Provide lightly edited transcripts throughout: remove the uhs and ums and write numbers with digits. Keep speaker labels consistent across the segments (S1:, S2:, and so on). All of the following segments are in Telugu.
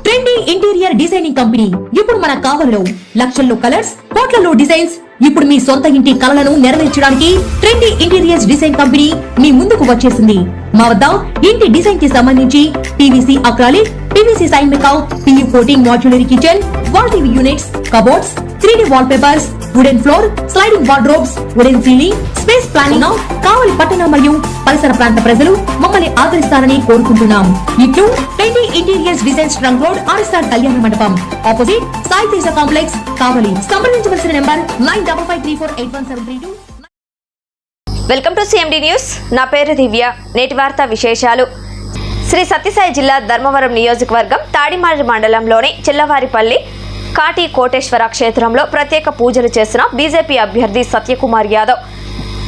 S1: ట్రెండీ ఇంటీరియర్ డిజైనింగ్ కంపెనీ ఇప్పుడు మన కావలిలో లక్షల్లో కలర్స్, కోట్లలో డిజైన్స్. ఇప్పుడు మీ సొంత ఇంటి కలలను నెరవేర్చడానికి ట్రెండీ ఇంటీరియర్స్ డిజైన్ కంపెనీ మీ ముందుకు వచ్చేసింది. మా వద్ద ఇంటి డిజైన్ కి సంబంధించి పీవీసీ అక్రాలిక్, పీవీసీ సైన్ మేకౌట్, PU coating modular kitchen, wall TV units, cupboards, 3D wall papers, wooden floor, sliding wardrobes, wooden ceiling, space planning. Kavali పట్టణ మరియు పరిసర ప్రాంత ప్రజలు మమ్మల్ని ఆదరిస్తారని కోరుకుంటున్నాం. ఇట్లు trendy interiors designs trunk road, RSR Kalyana Mandapam, opposite Sai Teja complex, Kavali. సంప్రదించవలసిన number 9553481732.
S2: Welcome to CMD news. నా పేరు దివ్య. నేటి వార్తా విశేషాలు. శ్రీ సత్యసాయి జిల్లా ధర్మవరం నియోజకవర్గం తాడిమారి మండలంలోని చిల్లవారిపల్లి కాటి కోటేశ్వర క్షేత్రంలో ప్రత్యేక పూజలు చేసిన బీజేపీ అభ్యర్థి సత్యకుమార్ యాదవ్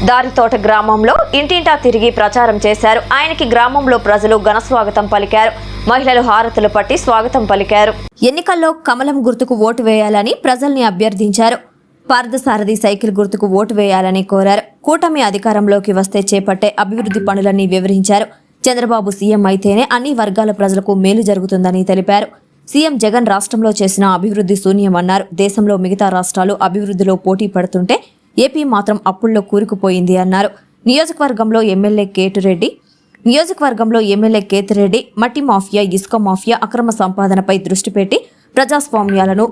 S2: దారితోట గ్రామంలో ఇంటింటా తిరిగి ప్రచారం చేశారు. ఆయనకి గ్రామంలో ప్రజలు ఘనస్వాగతం పలికారు. మహిళలు హారతులు పట్టి స్వాగతం పలికారు. ఎన్నికల్లో కమలం గుర్తుకు ఓటు వేయాలని ప్రజల్ని అభ్యర్థించారు. పార్థసారథి సైకిల్ గుర్తుకు ఓటు వేయాలని కోరారు. కూటమి అధికారంలోకి వస్తే చేపట్టే అభివృద్ధి పనులన్నీ వివరించారు. చంద్రబాబు సీఎం అయితేనే అన్ని వర్గాల ప్రజలకు మేలు జరుగుతుందని తెలిపారు. సీఎం జగన్ రాష్ట్రంలో చేసిన అభివృద్ధి శూన్యమన్నారు. దేశంలో మిగతా రాష్ట్రాలు అభివృద్ధిలో పోటీ పడుతుంటే ఏపీ మాత్రం అప్పుల్లో కూరుకుపోయింది అన్నారు. నియోజకవర్గంలో ఎమ్మెల్యే కేతిరెడ్డి మట్టి మాఫియా, ఇసుక మాఫియా, అక్రమ సంపాదనపై దృష్టి పెట్టి ప్రజాస్వామ్యాలను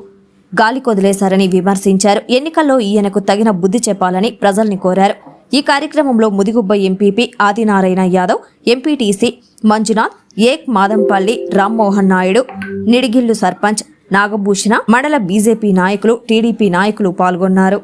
S2: గాలికొదిలేశారని విమర్శించారు. ఎన్నికల్లో ఈయనకు తగిన బుద్ధి చెప్పాలని ప్రజల్ని కోరారు. ఈ కార్యక్రమంలో ముదిగుబ్బ ఎంపీపీ ఆదినారాయణ యాదవ్, ఎంపీటీసీ మంజునాథ్, ఏక్ మాదంపల్లి రామ్మోహన్ నాయుడు, నిడిగిల్లు సర్పంచ్ నాగభూషణ, మండల బీజేపీ నాయకులు, టీడీపీ నాయకులు పాల్గొన్నారు.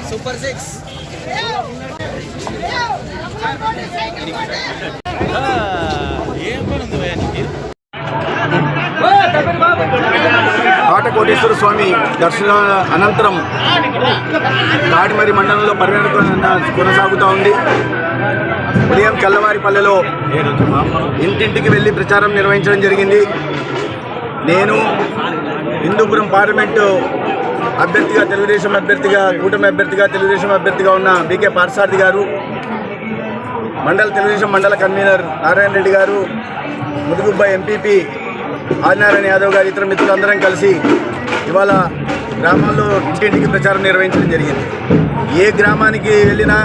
S3: సూపర్ 6
S4: కోటేశ్వర స్వామి దర్శన అనంతరం తాడిమరి మండలంలో పర్యటన కొనసాగుతూ ఉంది. ఉదయం చల్లవారిపల్లెలో ఇంటింటికి వెళ్ళి ప్రచారం నిర్వహించడం జరిగింది. నేను హిందూపురం పార్లమెంటు అభ్యర్థిగా, తెలుగుదేశం అభ్యర్థిగా, కూటమి అభ్యర్థిగా, తెలుగుదేశం అభ్యర్థిగా ఉన్న BK పార్థసారథి గారు, తెలుగుదేశం మండల కన్వీనర్ నారాయణ రెడ్డి గారు, ముదుగుబ్బ ఎంపీపీ ఆదినారాయణ యాదవ్ గారు, ఇతర మిత్రులందరం కలిసి ఇవాళ గ్రామాల్లో ఇంటింటికి ప్రచారం నిర్వహించడం జరిగింది. ఏ గ్రామానికి వెళ్ళినా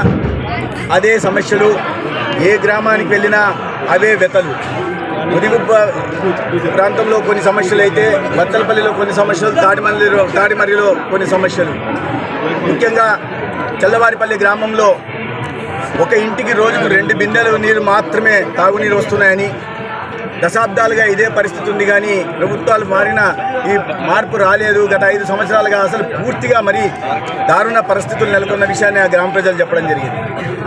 S4: అదే సమస్యలు, ఏ గ్రామానికి వెళ్ళినా అవే వ్యతలు. ముదిగుబ్బ ప్రాంతంలో కొన్ని సమస్యలు అయితే, బత్తలపల్లిలో కొన్ని సమస్యలు, తాడిమర్రిలో కొన్ని సమస్యలు. ముఖ్యంగా చల్లవారిపల్లి గ్రామంలో ఒక ఇంటికి రోజుకు 2 బిందెలు నీరు మాత్రమే తాగునీరు వస్తున్నాయని, దశాబ్దాలుగా ఇదే పరిస్థితి ఉంది. కానీ ప్రభుత్వాలు మారినా ఈ మార్పు రాలేదు. గత 5 సంవత్సరాలుగా అసలు పూర్తిగా మరి దారుణ పరిస్థితులు నెలకొన్న విషయాన్ని ఆ గ్రామ ప్రజలు చెప్పడం జరిగింది.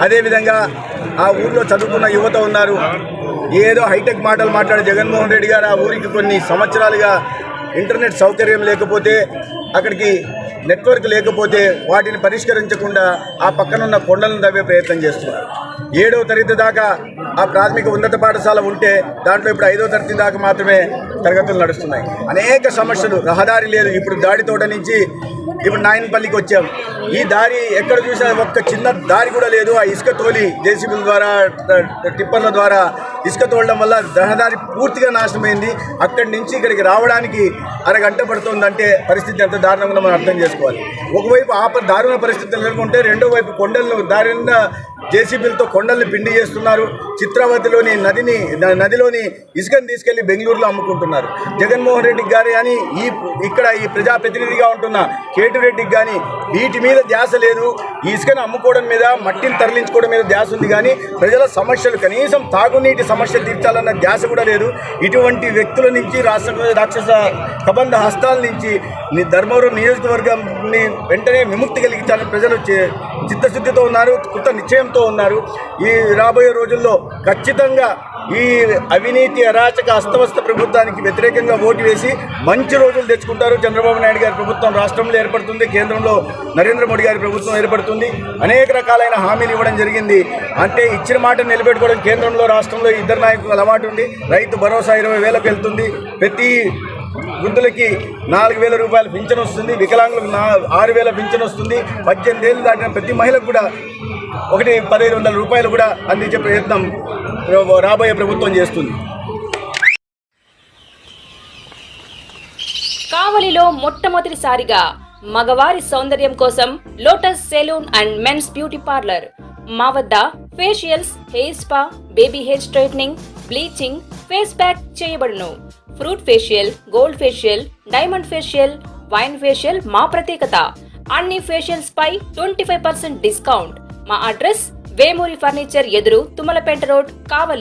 S4: అదేవిధంగా ఆ ఊర్లో చదువుకున్న యువత ఉన్నారు. ఏదో హైటెక్ మాటలు మాట్లాడే జగన్మోహన్ రెడ్డి గారు ఆ ఊరికి కొన్ని సంవత్సరాలుగా ఇంటర్నెట్ సౌకర్యం లేకపోతే, అక్కడికి నెట్వర్క్ లేకపోతే వాటిని పరిష్కరించకుండా ఆ పక్కనున్న కొండలను తవ్వే ప్రయత్నం చేస్తున్నారు. 7వ తరగతి దాకా ఆ ప్రాథమిక ఉన్నత పాఠశాల ఉంటే దాంట్లో ఇప్పుడు 5వ తరగతి దాకా మాత్రమే తరగతులు నడుస్తున్నాయి. అనేక సమస్యలు, రహదారి లేదు. ఇప్పుడు దాడితోట నుంచి ఇప్పుడు నాయనపల్లికి వచ్చాం. ఈ దారి ఎక్కడ చూసినా ఒక్క చిన్న దారి కూడా లేదు. ఆ ఇసుక తోలి జేసీబీల ద్వారా, టిప్పర్ల ద్వారా ఇసుక తోలడం వల్ల రహదారి పూర్తిగా నాశనమైంది. అక్కడి నుంచి ఇక్కడికి రావడానికి అరగంట పడుతుందంటే పరిస్థితి ఎంత దారుణంగా మనం అర్థం చేసుకోవాలి. ఒకవైపు దారుణ పరిస్థితులు నెలకొంటే, రెండో వైపు కొండలను దారిన జేసీబీలతో కొండల్ని పిండి చేస్తున్నారు. చిత్రావతిలోని నదిలోని ఇసుకని తీసుకెళ్లి బెంగళూరులో అమ్ముకుంటున్నారు. జగన్మోహన్ రెడ్డికి కానీ అని ఇక్కడ ఈ ప్రజాప్రతినిధిగా ఉంటున్న కేటిరెడ్డికి కానీ వీటి మీద ధ్యాస లేదు. ఈ ఇసుకను అమ్ముకోవడం మీద, మట్టిని తరలించుకోవడం మీద ధ్యాస ఉంది. కానీ ప్రజల సమస్యలు, కనీసం తాగునీటి సమస్య తీర్చాలన్న ధ్యాస కూడా లేదు. ఇటువంటి వ్యక్తుల నుంచి, రాక్షస కబంధ హస్తాల నుంచి ధర్మవరం నియోజకవర్గాన్ని వెంటనే విముక్తి కలిగించాలని ప్రజలు చిత్తశుద్ధితో ఉన్నారు, కృత నిశ్చయంతో ఉన్నారు. ఈ రాబోయే రోజుల్లో ఖచ్చితంగా ఈ అవినీతి అరాచక అస్తవస్త ప్రభుత్వానికి వ్యతిరేకంగా ఓటు వేసి మంచి రోజులు తెచ్చుకుంటారు. చంద్రబాబు నాయుడు గారి ప్రభుత్వం రాష్ట్రంలో ఏర్పడుతుంది, కేంద్రంలో నరేంద్ర మోడీ గారి ప్రభుత్వం ఏర్పడుతుంది. అనేక రకాలైన హామీలు ఇవ్వడం జరిగింది. అంటే ఇచ్చిన మాట నిలబెట్టుకోవడం కేంద్రంలో రాష్ట్రంలో ఇద్దరు నాయకులు అలవాటు ఉంది. రైతు భరోసా 20,000కు వెళ్తుంది. ప్రతి వృద్ధులకి 4,000 రూపాయలు పింఛన్ వస్తుంది. వికలాంగులకు 6,000 పింఛన్ వస్తుంది. 18 ఏళ్ళు దాటిన ప్రతి మహిళకు కూడా 1,500 రూపాయలు కూడా అందించే ప్రయత్నం రాబోయే ప్రభుత్వం చేస్తుంది.
S5: కావలిలో మొట్టమొదటిసారిగా మగవారి సౌందర్యం కోసం Lotus salon and men's beauty parlour. మా వద్ద facials, hair spa, baby hair straightening, bleaching, face pack చేయబడును. Fruit facial, gold facial, diamond facial, wine facial మా ప్రత్యేకత. అన్ని ఫేషియల్స్ పై 25% డిస్కౌంట్. మా అడ్రస్ వేమూరి ఫర్నిచర్ ఎదురు, తుమ్మలపేట రోడ్, కావలి.